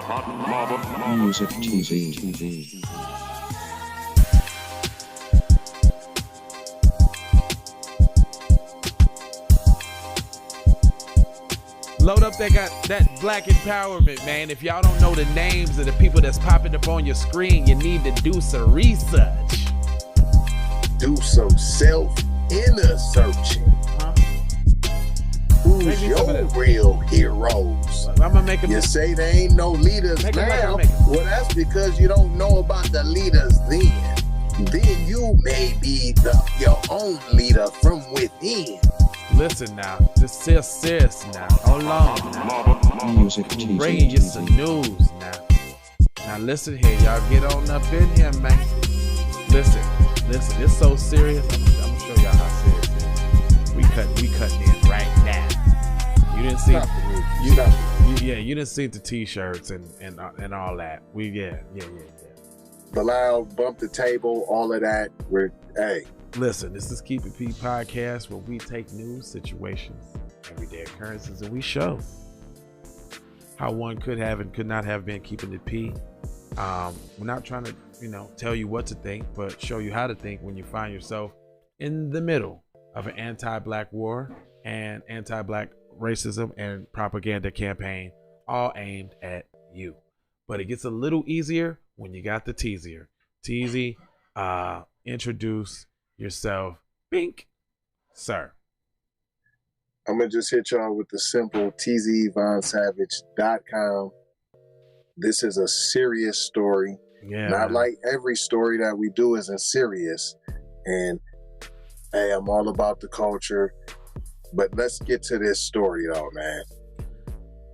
WALLPAPER. Load up that black empowerment, man. If y'all don't know the names of the people that's popping up on your screen, you need to do some research. Do some self-inner searching. Who's your real heroes? I'm gonna make them. You say there ain't no leaders now. Well, that's because you don't know about the leaders then. Then you may be your own leader from within. Listen now, just serious now. Hold on now. Bringing you some news now. Now listen here, y'all get on up in here, man. Listen, it's so serious. I'm gonna show y'all how serious it is. We cutting in right now. You didn't see you didn't see the t-shirts and all that. Yeah. Bilal, bump the table, all of that. Hey. Listen, this is Keep It P podcast where we take news situations, everyday occurrences, and we show how one could have and could not have been keeping it P. We're not trying to, tell you what to think, but show you how to think when you find yourself in the middle of an anti-black war and anti-black racism and propaganda campaign, all aimed at you. But it gets a little easier when you got the teasier. Teasy, introduce yourself, Bink, sir. I'm gonna just hit y'all with the simple tzvonsavage.com. This is a serious story. Yeah. Not like every story that we do isn't serious. And hey, I'm all about the culture. But let's get to this story though, man.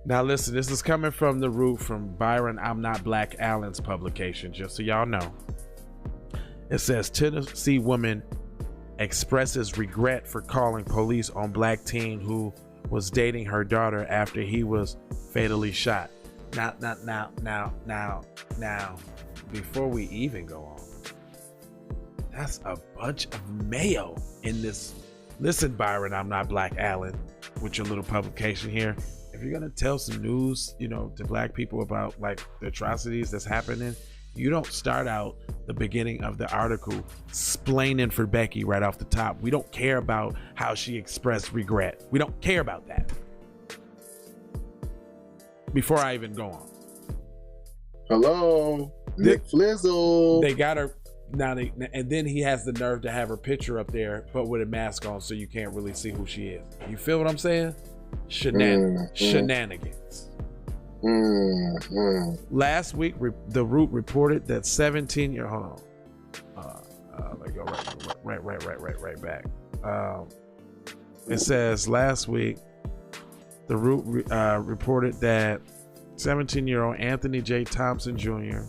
Now listen, this is coming from the root from Byron I'm Not Black Allen's publication, just so y'all know. It says Tennessee woman expresses regret for calling police on black teen who was dating her daughter after he was fatally shot. Now, before we even go on, that's a bunch of mayo in this. Listen, Byron, I'm Not Black Allen, with your little publication here. If you're gonna tell some news, to black people about like the atrocities that's happening, you don't start out the beginning of the article splaining for Becky right off the top. We don't care about how she expressed regret. We don't care about that. Before I even go on. Hello, Nick Flizzle. They got her now, and then he has the nerve to have her picture up there, but with a mask on, so you can't really see who she is. You feel what I'm saying? Shenanigans. Last week, the Root reported that 17-year. Hold on. Let me go right back. It says last week, the Root reported that 17-year-old Anthony J. Thompson Jr.,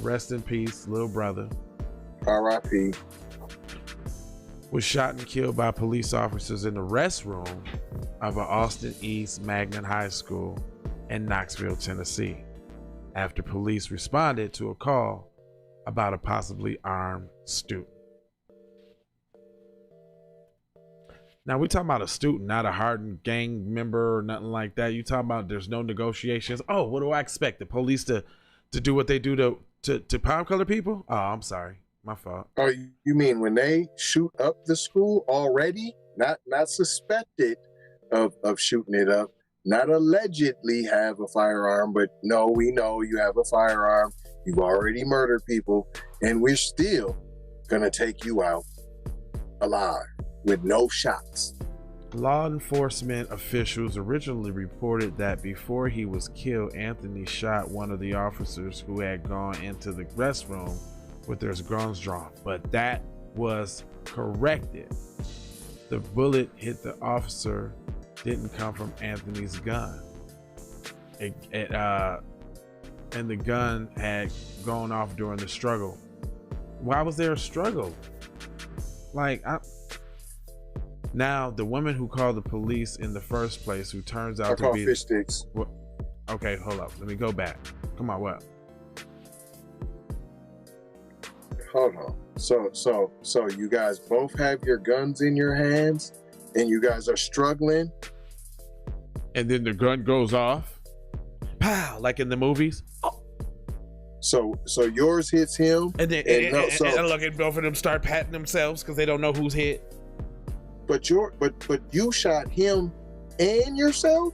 rest in peace, little brother, R.I.P., was shot and killed by police officers in the restroom of an Austin East Magnet High School in Knoxville, Tennessee, after police responded to a call about a possibly armed student. Now we're talking about a student, not a hardened gang member or nothing like that. You talking about there's no negotiations. Oh, what do I expect? The police to do what they do to palm color people? Oh, I'm sorry. My fault. Oh, you mean when they shoot up the school already? Not suspected of shooting it up. Not allegedly have a firearm, but no, we know you have a firearm. You've already murdered people, and we're still gonna take you out alive with no shots. Law enforcement officials originally reported that before he was killed, Anthony shot one of the officers who had gone into the restroom with their guns drawn, but that was corrected. The bullet hit the officer didn't come from Anthony's gun. And the gun had gone off during the struggle. Why was there a struggle? Now the woman who called the police in the first place, who turns out to be fish sticks. Okay, hold up. Let me go back. Come on, what? Hold on. So you guys both have your guns in your hands and you guys are struggling? And then the gun goes off. Pow! like in the movies. Oh. So yours hits him, and then and look, and both of them start patting themselves because they don't know who's hit. But you shot him and yourself.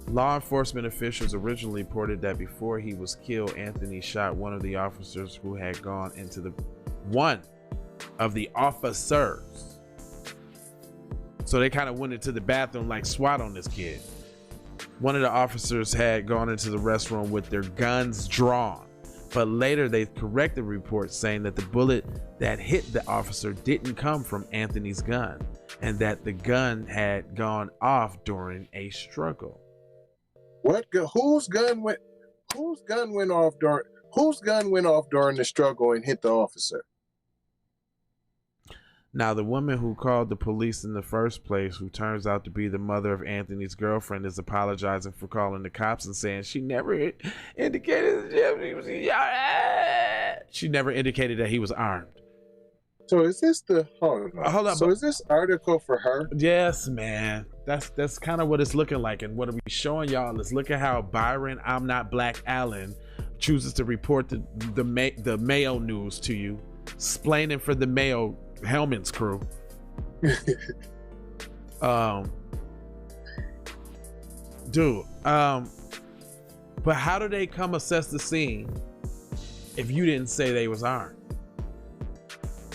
Law enforcement officials originally reported that before he was killed, Anthony shot one of the officers who had gone into the officers. So they kind of went into the bathroom like SWAT on this kid. One of the officers had gone into the restroom with their guns drawn, but later they corrected reports saying that the bullet that hit the officer didn't come from Anthony's gun and that the gun had gone off during a struggle. Whose gun went off during the struggle and hit the officer? Now, the woman who called the police in the first place, who turns out to be the mother of Anthony's girlfriend, is apologizing for calling the cops and saying she never indicated that he was armed. So is this hold on? So is this article for her? Yes, man. That's kind of what it's looking like. And what are we showing y'all is look at how Byron I'm Not Black Allen chooses to report the Mayo news to you, explaining for the Mayo Hellman's crew. But how do they come assess the scene if you didn't say they was armed?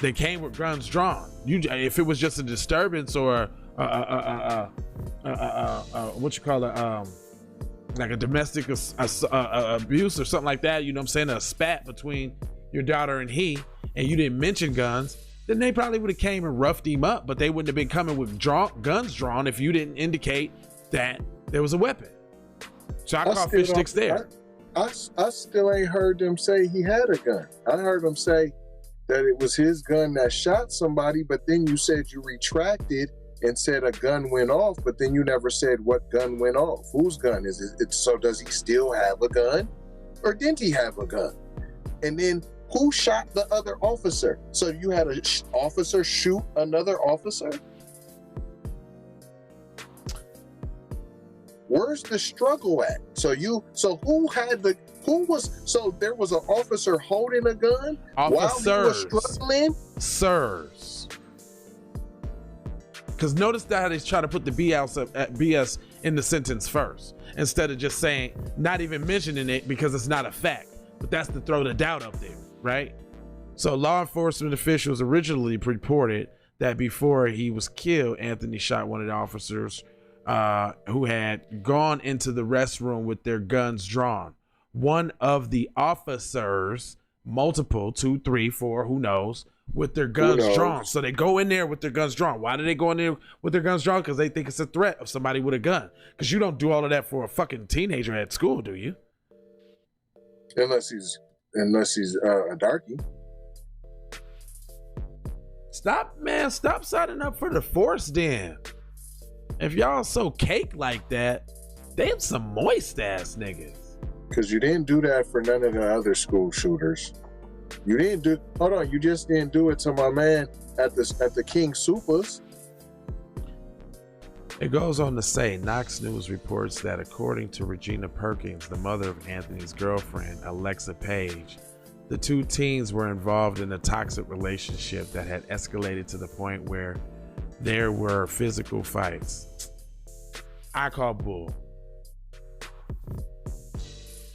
They came with guns drawn. If it was just a disturbance or what you call it, like a domestic abuse or something like that, you know what I'm saying, a spat between your daughter and he, and you didn't mention guns, then they probably would have came and roughed him up, but they wouldn't have been coming with guns drawn if you didn't indicate that there was a weapon. So I call fish sticks there. I still ain't heard them say he had a gun. I heard them say that it was his gun that shot somebody, but then you said you retracted and said a gun went off, but then you never said what gun went off. Whose gun is it? So does he still have a gun, or didn't he have a gun? And then who shot the other officer? So you had an officer shoot another officer? Where's the struggle at? So there was an officer holding a gun while he was struggling? Sirs. Because notice that he's trying to put the BS in the sentence first, instead of just saying, not even mentioning it because it's not a fact. But that's to throw the doubt up there, right? So law enforcement officials originally reported that before he was killed, Anthony shot one of the officers who had gone into the restroom with their guns drawn. One of the officers, multiple, 2, 3, 4, who knows, with their guns drawn. So they go in there with their guns drawn. Why do they go in there with their guns drawn? Because they think it's a threat of somebody with a gun. Because you don't do all of that for a fucking teenager at school, do you? Unless he's a darkie. Stop signing up for the force then. If y'all so cake like that, them some moist ass niggas. Because you didn't do that for none of the other school shooters. You just didn't do it to my man at the King Supers. It goes on to say, Knox News reports that according to Regina Perkins, the mother of Anthony's girlfriend, Alexa Page, the two teens were involved in a toxic relationship that had escalated to the point where there were physical fights. I call bull.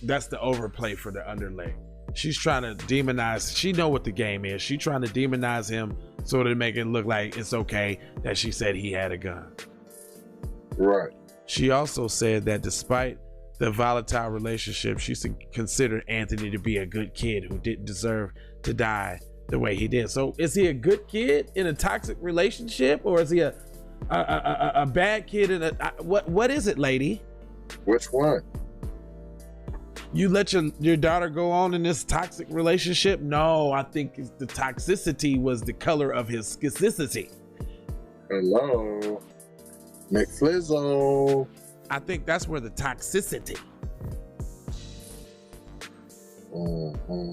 That's the overplay for the underlay. She's trying to demonize. She know what the game is. She's trying to demonize him so to make it look like it's okay that she said he had a gun. Right. She also said that despite the volatile relationship, she considered Anthony to be a good kid who didn't deserve to die the way he did. So is he a good kid in a toxic relationship, or is he a bad kid in a what is it, lady? Which one? You let your daughter go on in this toxic relationship? No, I think the toxicity was the color of his schizoticity. Hello, McFlizzo. I think that's where the toxicity. Mm-hmm.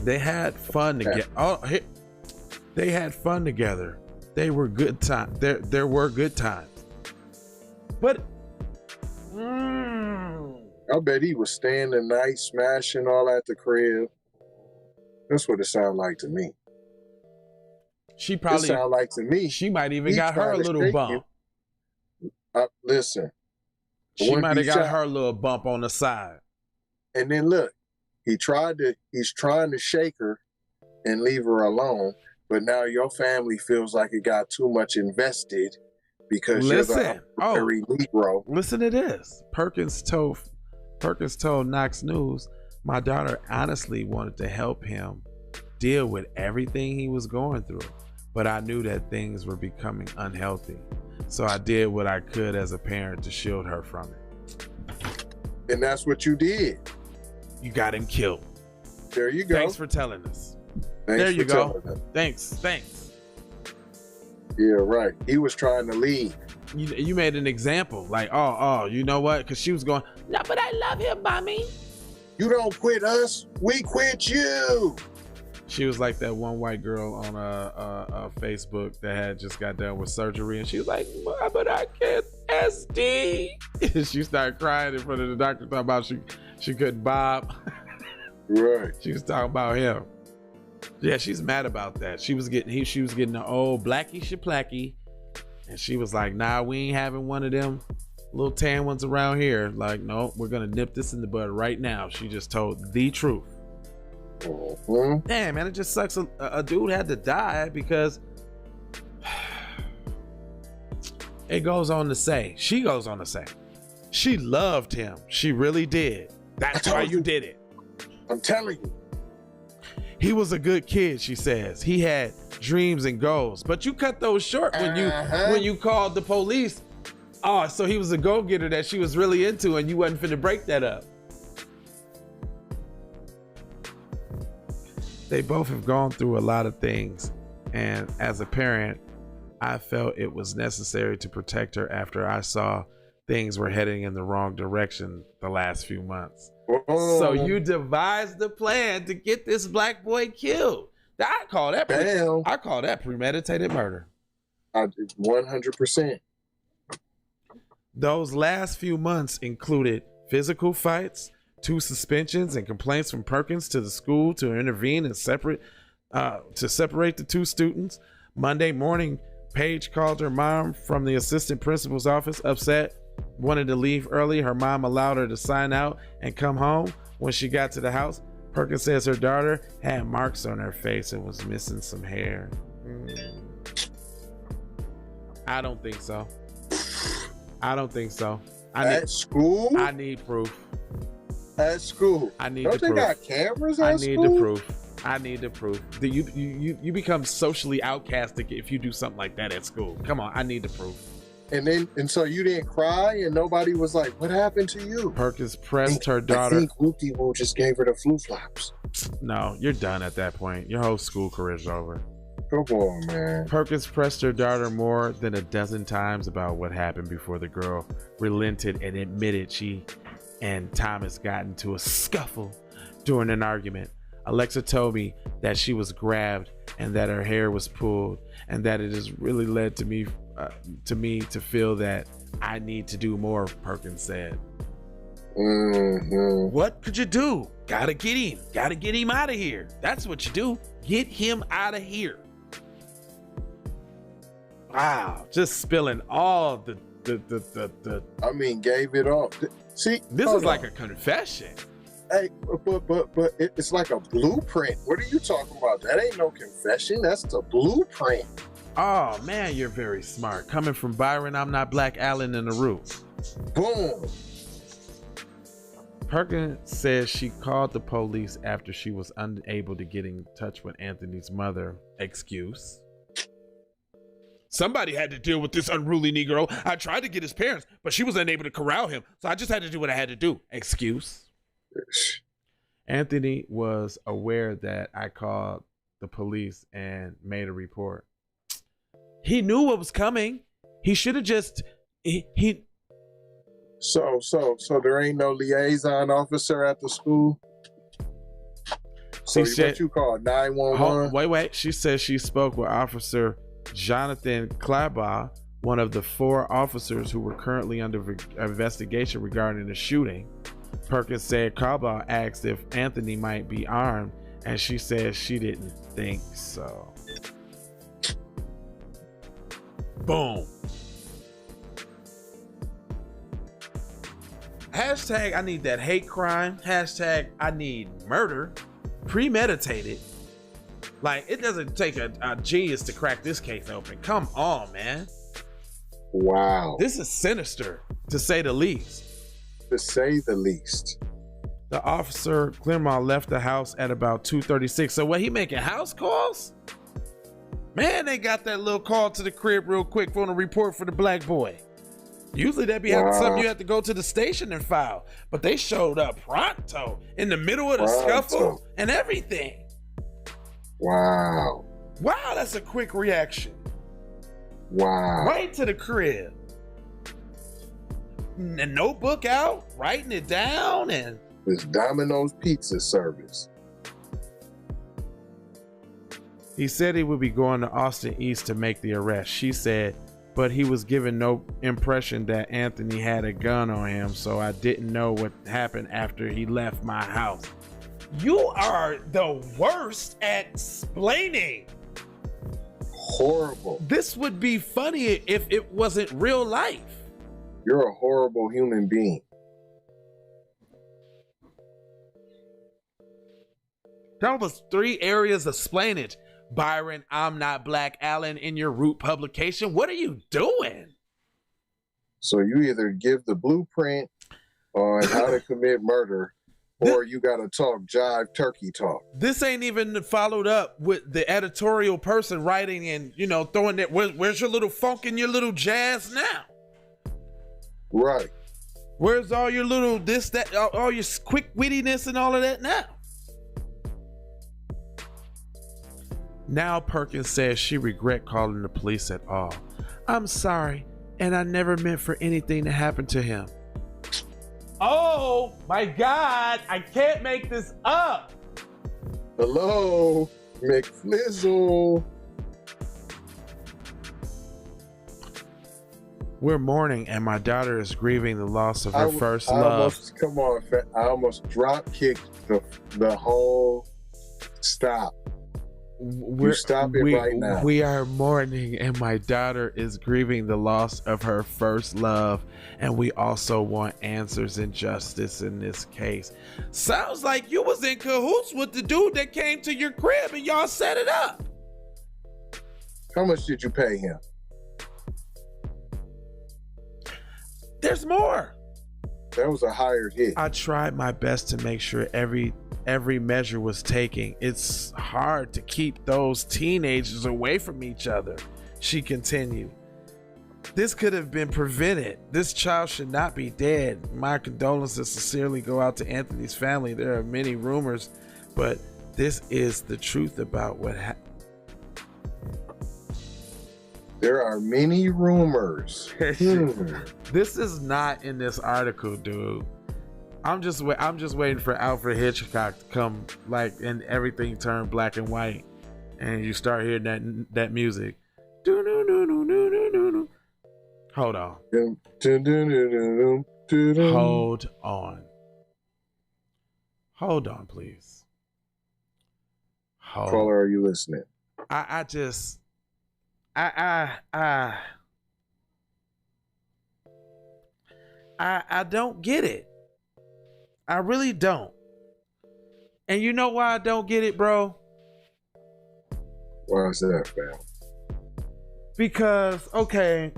They had fun together. They had fun together. They were good times. There were good times. But I bet he was staying the night, smashing all at the crib. That's what it sounded like to me. She probably sound like to me. She might even got her a little bump. Listen. She might have got her little bump on the side. And then look, he's trying to shake her and leave her alone, but now your family feels like it got too much invested because you're the Negro. Listen to this. Perkins told Knox News, my daughter honestly wanted to help him deal with everything he was going through, but I knew that things were becoming unhealthy. So I did what I could as a parent to shield her from it. And that's what you did. You got him killed. There you go. Thanks for telling us. There you go. Thanks. Yeah, right. He was trying to leave. You made an example. Like, oh, you know what? Because she was going, no, but I love him, mommy. You don't quit us, we quit you. She was like that one white girl on Facebook that had just got done with surgery, and she was like, but I can't SD. She started crying in front of the doctor, talking about she couldn't bob. Right. She was talking about him. Yeah, she's mad about that. She was getting the old blacky shaplacky, and she was like, nah, we ain't having one of them little tan ones around here. Like, no, we're gonna nip this in the bud right now. She just told the truth. Mm-hmm. Damn, man, it just sucks. A dude had to die because she goes on to say, she loved him. She really did. That's why you did it. I'm telling you. He was a good kid, she says. He had dreams and goals, but you cut those short when you called the police. Oh, so he was a go-getter that she was really into, and you wasn't finna break that up. They both have gone through a lot of things, and as a parent, I felt it was necessary to protect her after I saw things were heading in the wrong direction the last few months. Whoa. So you devised the plan to get this black boy killed. I call that premeditated murder. 100%. Those last few months included physical fights, 2 suspensions, and complaints from Perkins to the school to intervene and separate the 2 students. Monday morning, Paige called her mom from the assistant principal's office, upset, wanted to leave early. Her mom allowed her to sign out and come home. When she got to the house, Perkins says her daughter had marks on her face and was missing some hair. I don't think so. At school? I need proof. At school? I need Don't the proof. they got cameras at school? I need the proof. You become socially outcasted if you do something like that at school. Come on, I need the proof. And so you didn't cry, and nobody was like, "What happened to you?" Perkins pressed her daughter. I think Whoop-de-Woo just gave her the flu flops. No, you're done at that point. Your whole school career's over. Come on, man. Perkins pressed her daughter more than a dozen times about what happened before the girl relented and admitted she and Thomas got into a scuffle during an argument. Alexa told me that she was grabbed and that her hair was pulled, and that it has really led to me to feel that I need to do more, Perkins said. Mm-hmm. What could you do? Gotta get him out of here. That's what you do. Get him out of here. Wow, just spilling all the I mean, gave it all. See, this is like a confession. Hey, but it's like a blueprint. What are you talking about? That ain't no confession. That's the blueprint. Oh man, you're very smart. Coming from Byron, I'm not Black Allen in the roof. Boom. Perkins says she called the police after she was unable to get in touch with Anthony's mother. Excuse. Somebody had to deal with this unruly Negro. I tried to get his parents, but she was unable to corral him, so I just had to do what I had to do. Excuse. Anthony was aware that I called the police and made a report. He knew what was coming. He should have just So there ain't no liaison officer at the school. So what you call 911? Wait. She says she spoke with Officer Jonathan Klabaugh, one of the 4 officers who were currently under investigation regarding the shooting. Perkins said Caldwell asked if Anthony might be armed, and she said she didn't think so. Boom. Hashtag I need that hate crime. Hashtag I need murder. Premeditated. Like, it doesn't take a genius to crack this case open. Come on, man. Wow. This is sinister, to say the least. To say the least. The officer, Glenmore, left the house at about 2:36. So what, he making house calls? Man, they got that little call to the crib real quick for a report for the black boy. Usually that'd be something you have to go to the station and file. But they showed up pronto in the middle of the scuffle and everything. Wow. Wow, that's a quick reaction. Wow. Right to the crib. A notebook out, writing it down, and this Domino's pizza service. He said he would be going to Austin East to make the arrest. She said, but he was given no impression that Anthony had a gun on him, so I didn't know what happened after he left my house. You are the worst at explaining. Horrible. This would be funny if it wasn't real life. You're a horrible human being. That was 3 areas of explainage. Byron, I'm not black, Allen, in your root publication. What are you doing? So you either give the blueprint on how to commit murder, or you got to talk jive turkey talk. This ain't even followed up with the editorial person writing and, you know, throwing that, where's your little funk and your little jazz now? Right. Where's all your little this, that, all your quick wittiness and all of that now? Now Perkins says she regret calling the police at all. I'm sorry, and I never meant for anything to happen to him. Oh my God, I can't make this up. Hello, McFlizzle. We're mourning, and my daughter is grieving the loss of her first love. Come on, I almost drop kicked the whole stop. Stop it right now. We are mourning, and my daughter is grieving the loss of her first love, and we also want answers and justice in this case. Sounds like you was in cahoots with the dude that came to your crib and y'all set it up. How much did you pay him? There's more. That was a hired hit. I tried my best to make sure every measure was taken. It's hard to keep those teenagers away from each other, she continued. This could have been prevented. This child should not be dead. My condolences sincerely go out to Anthony's family. There are many rumors, but this is the truth about what happened. There are many rumors. This is not in this article, dude. I'm just waiting for Alfred Hitchcock to come, like, and everything turn black and white, and you start hearing that music. Hold on. Hold on, please. Caller, are you listening? I don't get it. I really don't. And you know why I don't get it, bro? Why is that, fam? Because, okay,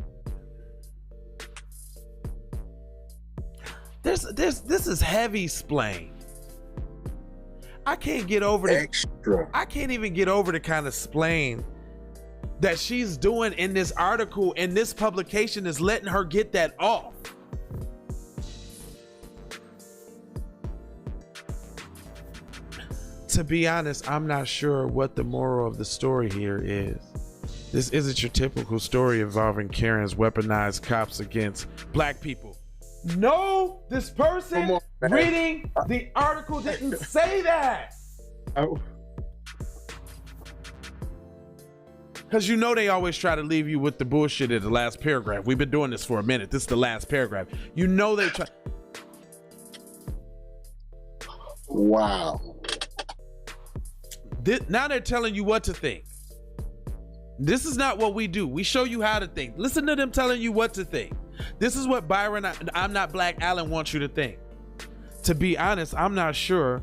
this is heavy splain. I can't get over the extra. I can't even get over the kind of splain that she's doing in this article, and this publication is letting her get that off. To be honest, I'm not sure what the moral of the story here is. This isn't your typical story involving Karen's weaponized cops against black people. No, this person reading the article didn't say that. Because you know they always try to leave you with the bullshit at the last paragraph. We've been doing this for a minute. This is the last paragraph. You know they try. Wow. Now they're telling you what to think. This is not what we do. We show you how to think. Listen to them telling you what to think. This is what Byron, I'm Not Black Allen wants you to think. To be honest, I'm not sure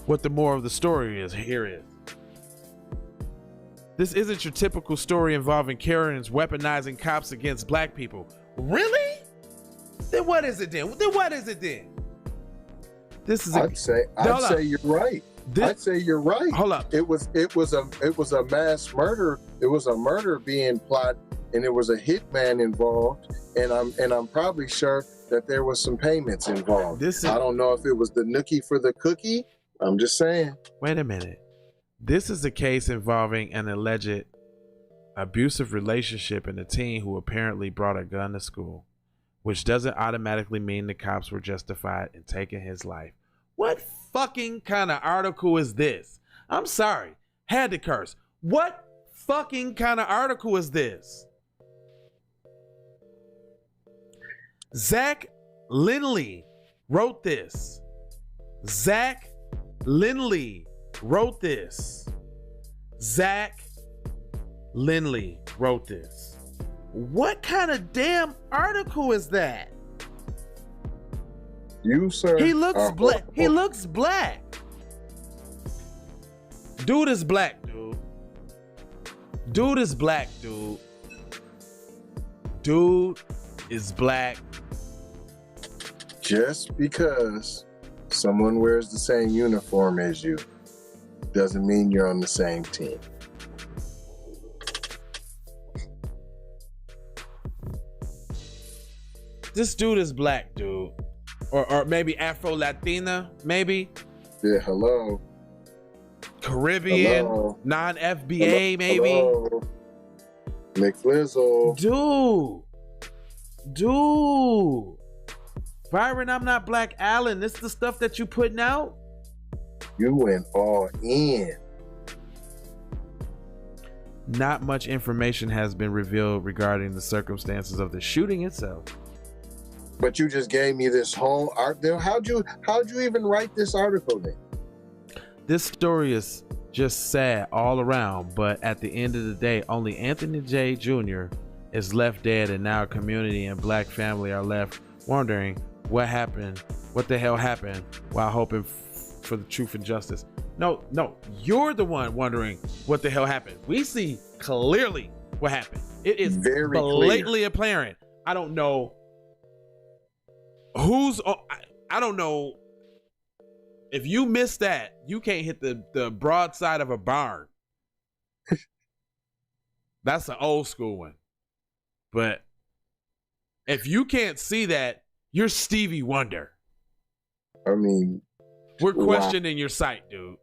what the moral of the story is. Here is. This isn't your typical story involving Karens weaponizing cops against black people. Really? Then what is it then? This is. I'd say you're right. I'd say you're right. Hold up. It was a mass murder. It was a murder being plotted, and there was a hitman involved. And I'm probably sure that there was some payments involved. I don't know if it was the nookie for the cookie. I'm just saying. Wait a minute. This is a case involving an alleged abusive relationship and a teen who apparently brought a gun to school, which doesn't automatically mean the cops were justified in taking his life. What fucking kind of article is this? I'm sorry. Had to curse. What fucking kind of article is this? Zach Lindley wrote this. Zach Lindley wrote this. Zach Lindley wrote this. What kind of damn article is that? You, sir. He looks black. He looks black. Dude is black, dude. Dude is black, dude. Dude is black. Just because someone wears the same uniform as you doesn't mean you're on the same team. This dude is black, dude. Or maybe Afro-Latina, maybe. Yeah, hello. Caribbean, hello. Non-FBA, maybe. Hello. McFlizzle. Dude. Byron, I'm Not Black Allen. This is the stuff that you putting out? You went all in. Not much information has been revealed regarding the circumstances of the shooting itself. But you just gave me this whole art. How'd you even write this article then? This story is just sad all around, but at the end of the day, only Anthony J. Jr. is left dead, and now community and black family are left wondering what happened, what the hell happened, while hoping for the truth and justice. No, you're the one wondering what the hell happened. We see clearly what happened. It is very blatantly apparent. I don't know I don't know. If you missed that, you can't hit the broadside of a barn. That's an old school one. But if you can't see that, you're Stevie Wonder. I mean, we're questioning your sight, dude.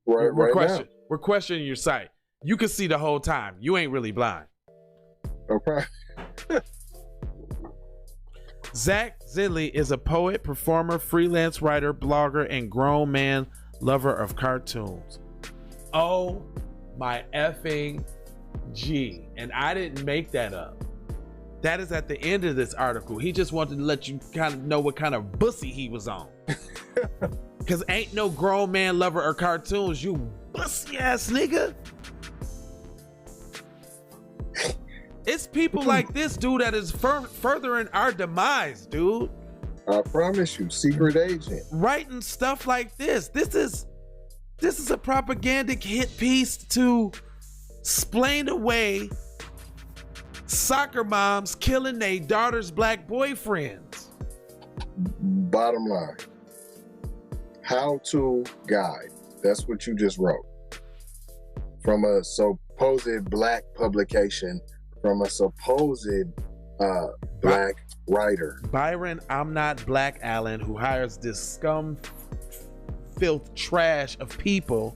We're questioning your sight. You can see the whole time. You ain't really blind. Okay. Zach Lindley is a poet, performer, freelance writer, blogger, and grown man lover of cartoons. Oh my effing G. And I didn't make that up. That is at the end of this article. He just wanted to let you kind of know what kind of bussy he was on. Because ain't no grown man lover of cartoons, you bussy ass nigga. It's people like this, dude, that is furthering our demise, dude. I promise you, secret agent. Writing stuff like this. This is a propagandic hit piece to explain away soccer moms killing their daughters' black boyfriends. Bottom line, how-to guide. That's what you just wrote. From a supposed black publication, from a supposed black writer. Byron, I'm Not Black Allen, who hires this scum, filth, trash of people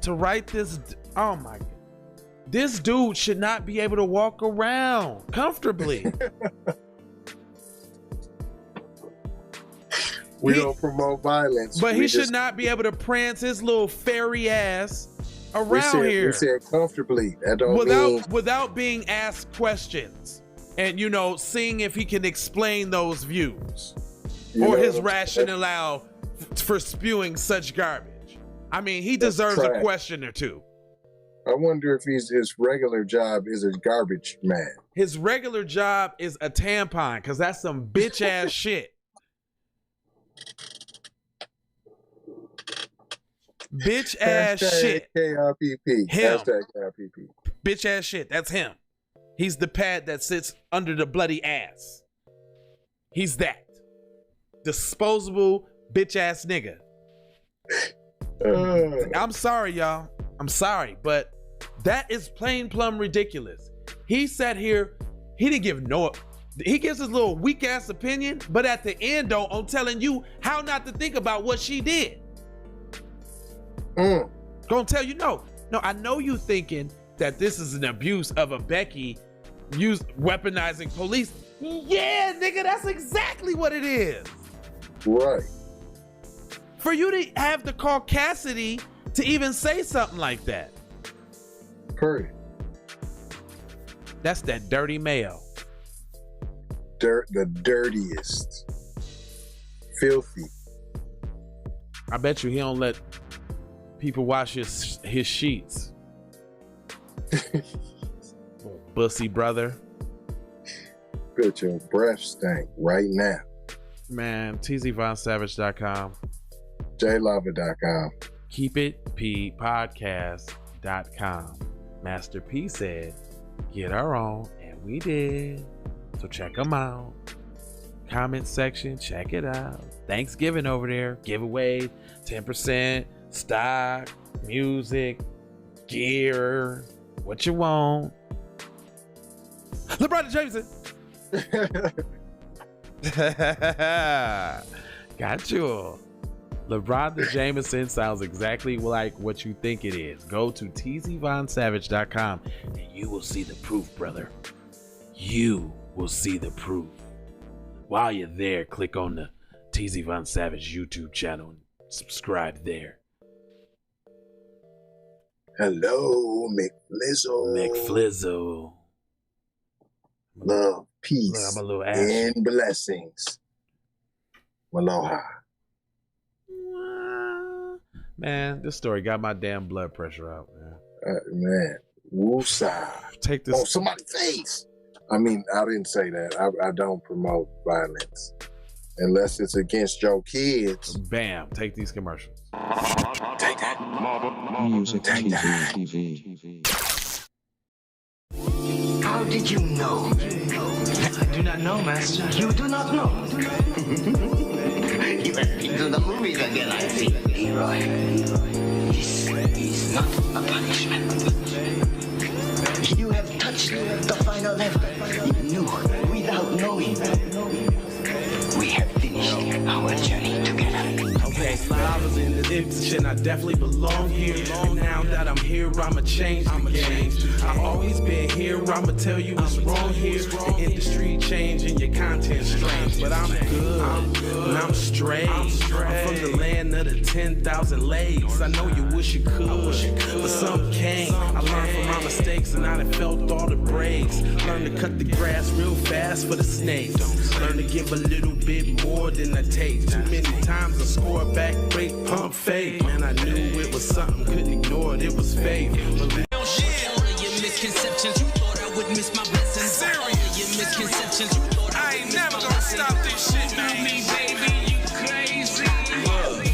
to write this. Oh my God. This dude should not be able to walk around comfortably. We don't promote violence. But he should not be able to prance his little fairy ass around here. We said comfortably. That don't without being asked questions. And, seeing if he can explain those views. Or his rationale for spewing such garbage. I mean, he deserves a question or two. I wonder if his regular job is a garbage man. His regular job is a tampon, because that's some bitch ass shit. Bitch ass shit. KRPP. Him. #KRPP. Bitch ass shit. That's him. He's the pad that sits under the bloody ass. He's that. Disposable bitch ass nigga. I'm sorry, y'all. I'm sorry, but that is plain plumb ridiculous. He sat here, he didn't give he gives his little weak ass opinion, but at the end though, I'm telling you how not to think about what she did. Gonna tell you no, I know you thinking that this is an abuse of a Becky weaponizing police. Yeah, nigga, that's exactly what it is. Right. For you to have the caucasity to even say something like that. Period. That's that dirty mayo. The dirtiest. Filthy. I bet you he don't let people wash his sheets. Bussy brother. Bet your breath stank right now. Man, tzvonsavage.com. jlava.com. keepitppodcast.com. Master P said, get our own, and we did. So check them out. Comment section, check it out. Thanksgiving over there. Giveaway, 10%, stock, music, gear, what you want. LeBron Jameson. Got you. LeBron the Jameson sounds exactly like what you think it is. Go to tzvonsavage.com and you will see the proof, brother. You will see the proof. While you're there, click on the TZ Von Savage YouTube channel and subscribe there. Hello, McFlizzle. McFlizzle. Love, peace, and blessings. Aloha. Man, this story got my damn blood pressure out, man. Man, woosah. Take this. Oh, somebody's face. I mean, I didn't say that. I don't promote violence unless it's against your kids. Bam! Take these commercials. Take that. Music Take that. TV. How did you know? I do not know, Master. You do not know. You have been to the movies again, I see. Leroy, this is not a punishment. You have touched the final level. You knew without knowing. We have finished our journey together. Okay, so I was in this shit and I definitely belong here. And now that I'm here, I'ma change the game. I've always been here, I'ma tell you what's wrong here. The industry changing, your content strange. But I'm good, and I'm straight. I'm from the land of the 10,000 legs. I know you wish you could, but some can't. I learned from my mistakes and I done felt all the breaks. Learn to cut the grass real fast for the snakes. Learn to give a little bit more than I take. Too many times I score back, break, pump, fake. Man, I knew it was something, couldn't ignore it, it was fake. Misconceptions, you thought I would miss my blessings. Serious. Your misconceptions, you thought I ain't never gonna stop this shit, man. Me, baby, you crazy. Look,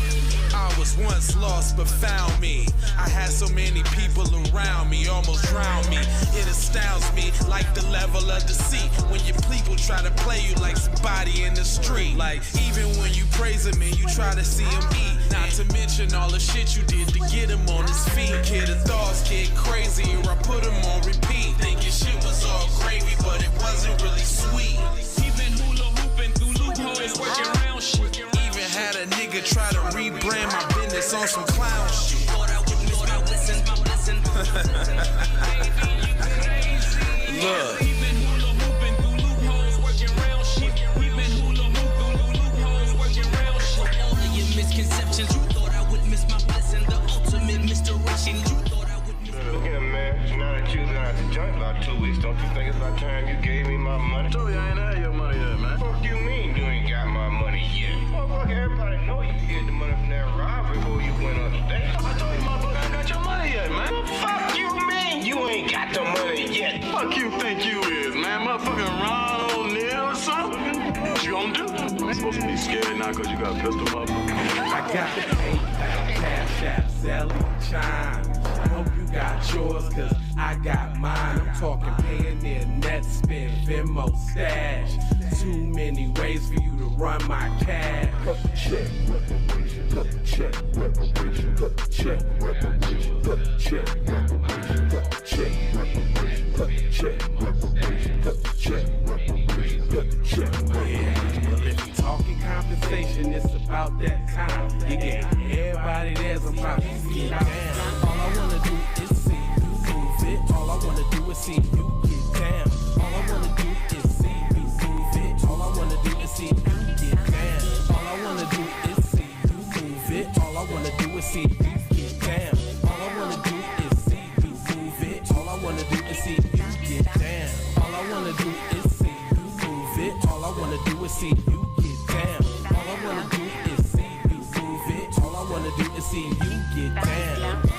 I was once lost but found me. I had so many people around me, almost drowned me. It astounds me like the level of deceit when your people try to play you like somebody in the street. Like even when you praise him and you try to see him eat. Not to mention all the shit you did to get him on his feet. Kid, the thoughts get crazy or I put him on repeat. Thinking shit was all gravy, but it wasn't really sweet. Even hula hooping through loopholes, working around shit. Even had a nigga try to rebrand my business on some clown shit. Thought I would miss my blessings, my blessings. Look. Even hula hooping through loopholes, working around shit. Even hula hooping through loopholes, working around shit. All of your misconceptions, you thought I would miss my blessing. The ultimate misdirection, you thought I would miss. Look here, man. Now that you've been out the joint about 2 weeks, don't you think it's about time you gave me my money? I told you I ain't had your money yet, man. What do you mean you ain't got my money yet? Motherfucker, everybody know you get the that ride before you went on the date. I told you, motherfucker, I ain't got your money yet, man. The fuck you mean you ain't got the money yet? Fuck you think you is, man? Motherfucking Ron O'Neal or something? What you gonna do? You supposed to be scared now because you got a pistol, motherfucker. I got the PayPal, Cash App, Zelle, Chime. I hope you got yours, cause I got mine. I'm talking Payoneer, Netspend, Venmo, Stash. Too many ways for you to run my cash. Check, reparation, check, reparation, check, reparation, check, reparation, check, reparation, check, reparation, check, reparation, check. Yeah, well if you talking compensation, it's about that time. You gave everybody theirs, I'm about to get down. All I wanna do is see you move it. All I wanna do is see you get down. All I wanna do is see you move it. All I wanna do is see you get down. All I wanna do is see you move it. All I wanna do is see you get down. All I wanna do is see you move it. All I wanna do is see you get down. All I wanna do is see you move it. All I wanna do is see you get down. All I wanna do is see you move it. All I wanna do is see you get down.